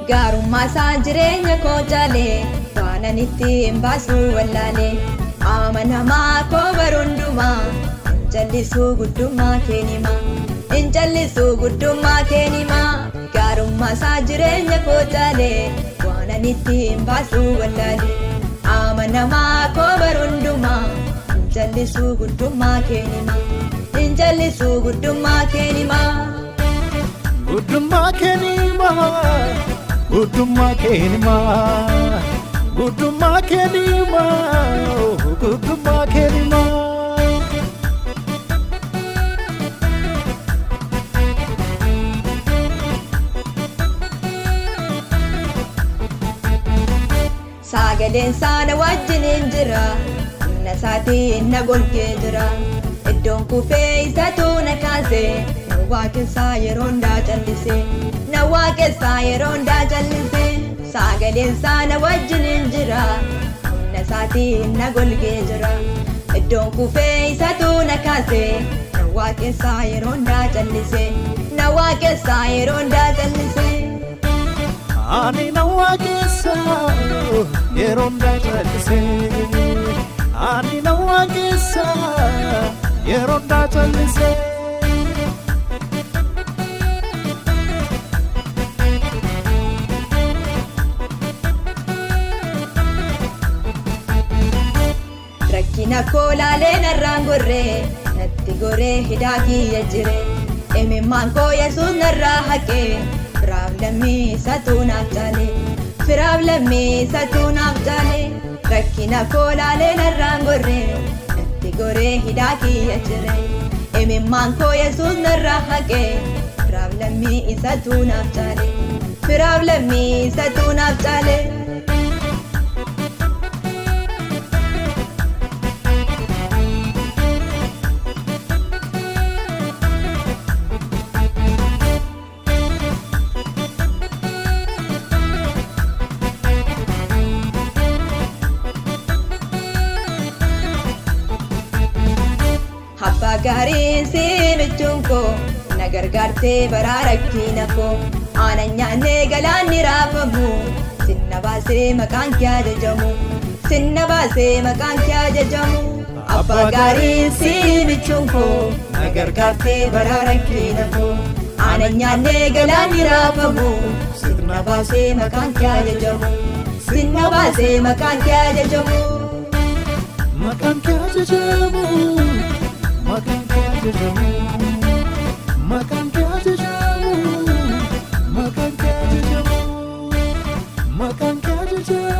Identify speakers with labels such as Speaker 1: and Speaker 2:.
Speaker 1: gaarummaa isaa jireenya koo jaalee waanan ittiin baasu wallaalee amanamaa koo barundumaa hin jallisuu guddummaa keenimaa hin jallisuu guddummaa keenimaa gaarummaa isaa jireenya koo jaalee waanan ittiin baasu wallaalee amanamaa koo barundumaa hin jallisuu guddummaa keenimaa hin jallisuu guddummaa keenimaa.
Speaker 2: Guddummaa keenimaa guddummaa keenimaa guddummaa keenimaa guddummaa keenimaa.
Speaker 1: Sagaleen sana wajjin jira humna isaatiin na golgee jira iddoon kufee isatu na kaasee na waaqessaa yeroo hundaa jallisee na waaqessaa yeroo hundaa jallisee sagaleen sana wajjin jira humna isaatiin na golgee jira iddoon kufee isatu na kaasee na waaqessaa yeroo hundaa jallisee na waaqessaa yeroo hundaa jallisee.
Speaker 2: Ani na waaqessaa yeroo hundaa jallisee ani na waaqessaa yeroo hundaa jallisee.
Speaker 1: Rakkina koo laalee narraan gorree natti goree hidhaa kiyya jiree imimmaan koo Yesuus narraa haqee firaaf lammii isatu naaf jaalee firaaf lammii isatu naaf jaalee rakkina koo laalee narraan gorree natti goree hidhaa kiyya jiree imimmaan koo Yesuus narraa haqee firaaf lammii isatu naaf jaalee firaaf lammii isatu naaf jaalee. Abbaa gaariin si michuun koo na gargaartee baraa rakkina koo aanan nyaannee galaanni raafamu sinna baasee maqaan kee ajajamu sinna baasee maqaan kee ajajamu. Abbaa gaariin si michuun koo na gargaartee baraa rakkina koo aanan nyaannee galaanni raafamu sinna baasee maqaan kee ajajamu sinna baasee maqaan kee ajajamu.
Speaker 2: Maqaan kee ajajamu. Makan kee ajajamu makan kee ajajamu makan kee ajajamu makan kee ajajamu.